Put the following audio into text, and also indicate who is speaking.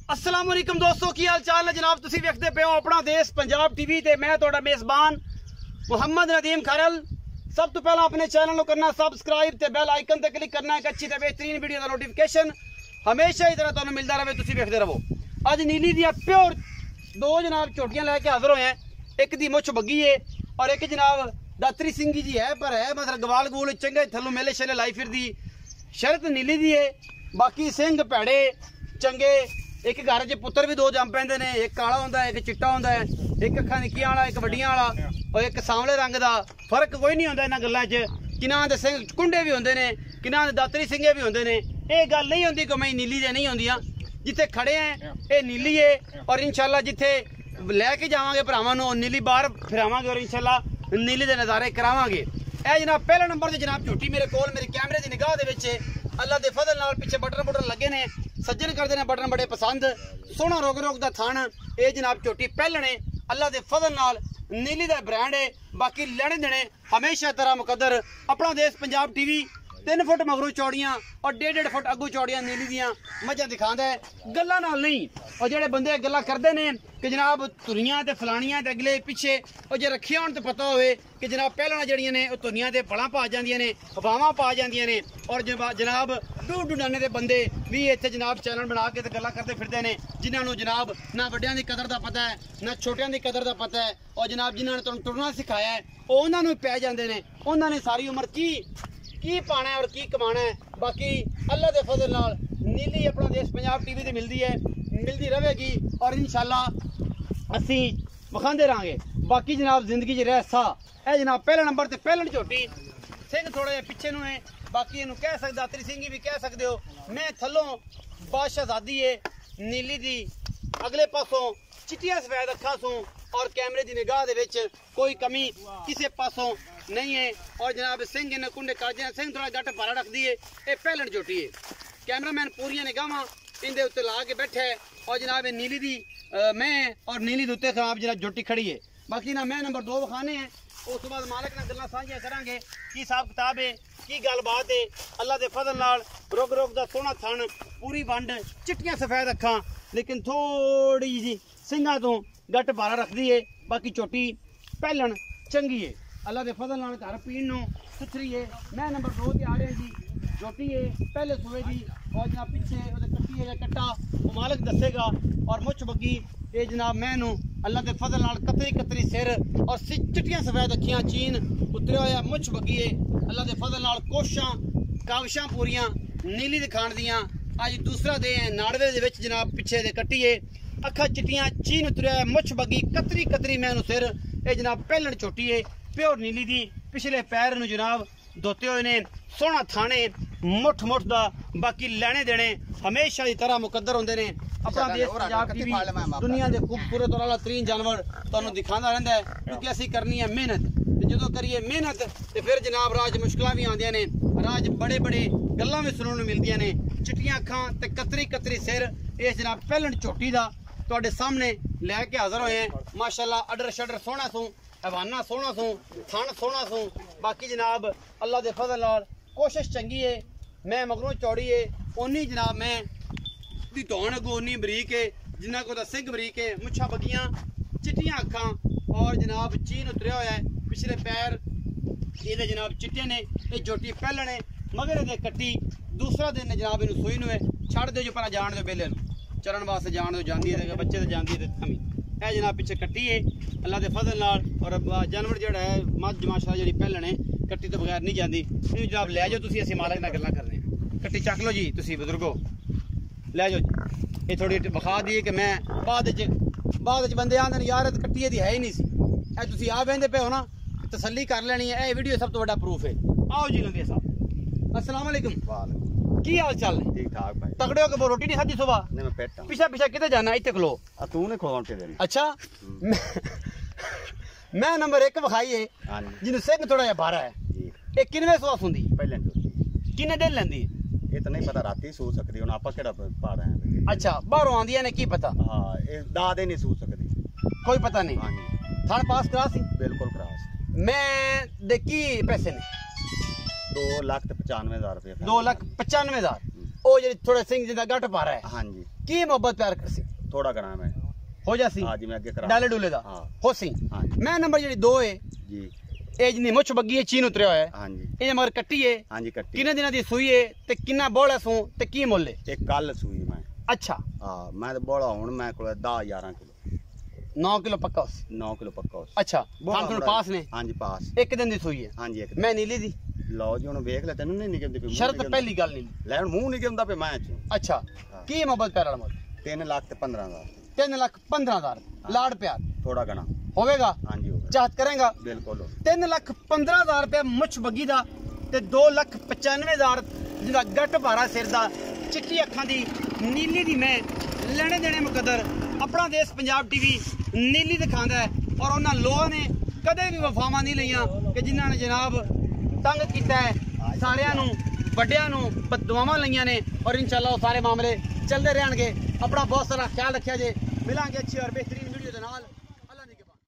Speaker 1: अस्सलाम वालेकुम दोस्तों, की हाल चाल है जनाब। तुसी वेखदे पे हो अपना देश पंजाब टीवी ते मैं तुहाडा मेज़बान मुहम्मद नदीम खरल। सब तो पहला अपने चैनल को करना सब्सक्राइब ते बेल आइकन ते क्लिक करना एक अच्छी ते बेहतरीन वीडियो का नोटिफिकेशन हमेशा ही तरह तुहानू मिलता रहे, तुसी वेखदे रहो। अज नीली दी प्योर दो जनाब झोटियां लैके हाजिर होए हैं। एक दी मुछ बग्गी है और एक जनाब दात्री सिंगी जी है, पर है मतलब गवाल गूल चंगे थल्लों मेले शेले लाई फिरदी। शरत नीली दी है, बाकी सिंह भैड़े चंगे। एक घर च पुत्र भी दो जम पैंदे ने, एक काला होंदा है, एक चिट्टा होंदा है, एक अखां निक्कियां वाला, एक वड्डियां वाला और एक सांवले रंग दा। फर्क कोई नहीं होंदा इन्हां गल्लां च। किन्हां दे सिंह कुंडे भी होंदे ने, किन्हां दे दातरी सिंगे भी होंदे ने। ये गल नहीं होंदी कि मैं नीली दे नहीं होंदियां। जिथे खड़े हैं ये नीली है और इंशाल्लाह जिथे लैके जावांगे भरावां नूं नीली बाहर फिरावांगे और इंशाल्लाह नीली दे नज़ारे करावांगे। ए जनाब पहला नंबर ते जनाब झोटी मेरे कोल मेरी कैमरे दी निगाह दे विच अल्लाह दे फजल नाल पिछे बटन बुटन लगे ने। सज्जन करते हैं बटन बड़े पसंद, सोहना रोग रोग का थान। ये जनाब झोटी पहलने अल्लाह के फजल नाल नीली का ब्रांड है। बाकी लेने देने हमेशा तरह मुकद्दर। अपना देश पंजाब टीवी 3 फुट मगरू चौड़ियां और 1.5 फुट अगू चौड़ियां नीली दियां मझां दिखांदा है, गल्लां नाल नहीं। और जेडे बंदे गल्लां करदे ने कि जनाब तुरियां ते फलानियां ते अगले पिछे और जे रखियां होण ते पता होवे कि जनाब पहलना जड़ियां ने ओ तुरियां ते फलां पा जांदियां ने, हवावां पा जांदियां ने। और जनाब दूर डुडाने दे बंदे भी इत्थे जनाब चैनल बना के ते गल्लां करदे फिरदे ने, जिन्हां नूं जनाब ना वड्डियां दी कदर दा पता है ना छोटियां दी कदर दा पता है। और जनाब जिन्हां ने तुहानूं तुरना सिखाया है ओ उन्हां नूं पै जांदे ने। उन्हां ने सारी उम्र की पाना है और की कमाना है। बाकी अल्लाह के फजल नाल नीली अपना देश पंजाब टीवी ते मिलती है, मिलती रहेगी और इंशाल्लाह असी विखांदे रहांगे। बाकी जनाब जिंदगी च रह सा है जनाब पहले नंबर ते पहलन झोटी सिंह थोड़ा जिहा पिछे नूं है। बाकी इनू कह सकदा दातरी सिंगी भी कह सकते हो। मैं थल्लों बादशाहजादी है नीली दी, अगले पासों चिट्टियां सफेद अखां सूं और कैमरे की निगाह दे विच कोई कमी किसी पासों नहीं है। और जनाब सिंह इन कुंडे काजे सिंह थोड़ा गट भारा रखती है। ये पहलन झोटी है। कैमरामैन पूरियां निगाहां इनके उत्ते ला के बैठा है और जनाब नीली दी मैं और नीली दे उत्ते खराब जनाब झोटी खड़ी है। बाकी ना मैं नंबर 2 विखाने हैं, उस तो बाद मालिक नाल गल्लां सांझियां करांगे की हिसाब किताब है की गलबात है। अल्लाह के फजल नाल रुग रुग दा सोहना थन, पूरी वंड, चिट्टियां सफेद अखां, लेकिन थोड़ी जी सिंघां तो गट भारा रखती है। बाकी झोटी पहलन चंगी है, अल्लाह के फजल नाल घर पीण नूं सुथरी है। मैं नंबर 2 ते आ रहा जी, झोटी है पहले सूबे की और जनाब पिछे उहदे कट्टी है कट्टा वो मालिक दसेगा। और मुछ बग्गी ये जनाब मैनू अल्लाह के फजल नाल कतरी कतरी सिर और चिट्टियां सफेद अखियां चीन उतरिया होया मुछ बग्गी है। अल्लाह के फजल नाल कोशां काविशां पूरियां नीली दिखाण दियां। अज दूसरा दे है नाड़वे दे विच जनाब पिछे दे कट्टी है, अखा चिट्टियां चीन उतरिया मुछ बग्गी कतरी कतरी मैनू सिर। ये जनाब पहलन झोटी है प्योर नीली दी। पिछले पैर नूं जनाब धोते हुए ने, सोहना थाने मुठ मुठ दा। बाकी लेने देने हमेशा की तरह मुकद्दर होंदे ने। अपना देश पंजाब टीवी दुनिया के खूबसूरत और आला तरीन जानवर तुहानूं दिखांदा रहिंदा है, क्योंकि असीं करनी है मेहनत। जो करिए मेहनत तो फिर जनाब राज मुश्किलां भी आंदियां ने, राज बड़े बड़े गल्लां भी सुनने नूं मिलदियां ने। चिट्टियां अखां ते कतरी कतरी सिर इस जनाब पहलन झोटी दा तुहाडे सामने लैके हाज़र होए हैं। माशाअल्लाह अडर शडर सोहना सूं, हवाना सोहना सूं, थन सोहना सूं। बाकी जनाब अल्लाह के फजल नाल कोशिश चंगी है। मैं मगरों चौड़ी है उन्नी जनाब मैं दी धौन अगों उन्नी बरीक है जिन्ना को दा सिंह बरीक है। मुछां बगियां, चिट्टियां अखां और जनाब चीन उतरिया होया है। पिछले पैर ये जनाब चिट्टे ने। ये झोटी पहलण है मगर ये कट्टी दूसरा दिन जनाब इन सूई नूं छड़ दो जो पर जान दो बेले चरण वास्ते जान दो जाती है, बच्चे तो जाती है थमी। है जनाब पिछे कट्टी है अल्लाह के फजल नाल। और जानवर जोड़ा है मझ माशा जी पहलण है कट्टी तो बगैर नहीं जाती। जनाब लै जाओ तुसीं, असीं मालिक नाल गल्लां करने कट्टी चक लो जी तुसीं बुजुर्गो, लै जाओ जी। ये थोड़ी विखा दी कि मैं बाद बंदे आंदे यार कट्टी दी है ही नहीं सी। ए तुसीं आ बहिंदे पे हो ना, तसल्ली कर लेनी है। ये वीडियो सब तो बड़ा प्रूफ है। आओ जी लंदे साहब, अस्सलाम वालेकुम।
Speaker 2: वालेकुम,
Speaker 1: की हाल चाल है?
Speaker 2: ठीक ठाक भाई।
Speaker 1: तगड़े हो के रोटी नहीं खाधी सुबह?
Speaker 2: नहीं मैं पेट
Speaker 1: पिछा पिछा किते जाना? इत्थे खलो
Speaker 2: तू ने खोल के देनी।
Speaker 1: अच्छा मैं नंबर 1 विखाई है
Speaker 2: हां जी,
Speaker 1: जिन्हें सिंह थोड़ा जिहा बारा है।
Speaker 2: जी
Speaker 1: ये किनवे सुआ सुंदी
Speaker 2: पहले
Speaker 1: किन्ने दिन लेंदी?
Speaker 2: ये तो नहीं पता, राती सू सकदी हुन आपा केड़ा पा रहे हैं।
Speaker 1: अच्छा बाहरों आंदियां ने की पता?
Speaker 2: हां ये दादे नहीं सू सकदी,
Speaker 1: कोई पता नहीं।
Speaker 2: हां जी
Speaker 1: थान पास करा सी?
Speaker 2: बिल्कुल क्रॉस।
Speaker 1: मैं देखी पैसे ने
Speaker 2: 2,95,000 रुपए।
Speaker 1: 2,95,000 ਉਹ ਜਿਹੜੀ ਥੋੜਾ ਸਿੰਘ ਜਿੰਦਾ ਗੱਟ ਪਾ ਰਿਹਾ ਹੈ
Speaker 2: हाँ जी
Speaker 1: ਕੀ ਮੁਹੱਬਤ ਪਿਆਰ ਕਰਸੀ
Speaker 2: थोड़ा करा मैं
Speaker 1: ਹੋ ਜਾਸੀ
Speaker 2: हाँ जी मैं अगे करा
Speaker 1: ਡਾਲੇ ਡੂਲੇ ਦਾ
Speaker 2: हाँ
Speaker 1: ਹੋਸੀ
Speaker 2: हाँ जी
Speaker 1: ਮੈਂ ਨੰਬਰ ਜਿਹੜੀ 2 ਹੈ
Speaker 2: जी
Speaker 1: ਇਹ ਜਿੰਨੀ ਮੁੱਛ ਬੱਗੀ ਹੈ ਚੀਨ ਉਤਰਿਆ ਹੋਇਆ ਹੈ
Speaker 2: हाँ जी
Speaker 1: ਇਹ ਮਗਰ ਕੱਟੀ ਹੈ
Speaker 2: हाँ जी कट्टी
Speaker 1: ਕਿੰਨੇ ਦਿਨਾਂ ਦੀ ਸੂਈ ਹੈ ਤੇ ਕਿੰਨਾ ਬੋਲਾ ਸੂ ਤੇ ਕੀ ਮੁੱਲ ਹੈ
Speaker 2: एक कल सूई मैं
Speaker 1: ਅੱਛਾ
Speaker 2: हाँ मैं तो बोला हूँ मैं को 10-11 किलो
Speaker 1: 9 ਕਿਲੋ ਪੱਕਾ ਉਸ
Speaker 2: 9 किलो पक्का उस
Speaker 1: ਅੱਛਾ ਖਾਨ ਕੋਲ ਪਾਸ ਨੇ
Speaker 2: हाँ जी पास
Speaker 1: ਇੱਕ ਦਿਨ ਦੀ ਸੂਈ ਹੈ
Speaker 2: हाँ जी एक
Speaker 1: ਮੈਂ ਨੀਲੀ ਦੀ
Speaker 2: लो जी हूँ वेख ले तेन नहीं निकलती पे
Speaker 1: ਸ਼ਰਤ ਪਹਿਲੀ ਗੱਲ ਨਹੀਂ
Speaker 2: ले हुण मुंह निकलदा पे मैं चूं
Speaker 1: ਅੱਛਾ ਕੀ ਮੁਹੱਬਤ ਪਿਆਰ ਵਾਲਾ ਮੁੱਲ
Speaker 2: 3 लाख ते 15,000
Speaker 1: 3,15,000 ਲਾੜ ਪਿਆਰ
Speaker 2: थोड़ा घना
Speaker 1: ਹੋਵੇਗਾ
Speaker 2: हाँ जी होगा
Speaker 1: ਚਾਹਤ ਕਰੇਗਾ
Speaker 2: बिल्कुल
Speaker 1: 3,15,000 ਰੁਪਏ ਮੁੱਛ ਬੱਗੀ ਦਾ ਤੇ 2,95,000 ਜਿਹਦਾ ਗੱਟ ਭਾਰਾ ਸਿਰ ਦਾ ਚਿੱਟੀ ਅੱਖਾਂ ਦੀ ਨੀਲੀ ਦੀ ਮੈਂ ਲੈਣੇ ਦੇਣੇ ਮੁਕੱਦਰ ਆਪਣਾ ਦੇਸ਼ ਪੰਜਾਬ ਟੀਵੀ ਨੀਲੀ ਦਿਖਾਉਂਦਾ ਹੈ ਔਰ ਉਹਨਾਂ ਲੋਕਾਂ ਨੇ ਕਦੇ ਵੀ ਵਫਾਵਾਂ ਨਹੀਂ ਲਈਆਂ ਕਿ ਜਿਨ੍ਹਾਂ ਨੇ ਜਨਾਬ ਤੰਗ ਕੀਤਾ ਹੈ ਸਾਰਿਆਂ ਨੂੰ ਵੱਡਿਆਂ ਨੂੰ ਬਦਦੁਆਵਾਂ ਲਈਆਂ ਨੇ ਔਰ ਇਨਸ਼ਾਅੱਲਾ ਉਹ ਸਾਰੇ ਮਾਮਲੇ ਚੱਲਦੇ ਰਹਿਣਗੇ ਆਪਣਾ ਬਹੁਤ ਸਾਰਾ ਖਿਆਲ ਰੱਖਿਆ ਜੇ ਮਿਲਾਂਗੇ ਅੱਛੀ ਔਰ ਬਿਹਤਰੀਨ ਵੀਡੀਓ ਦੇ ਨਾਲ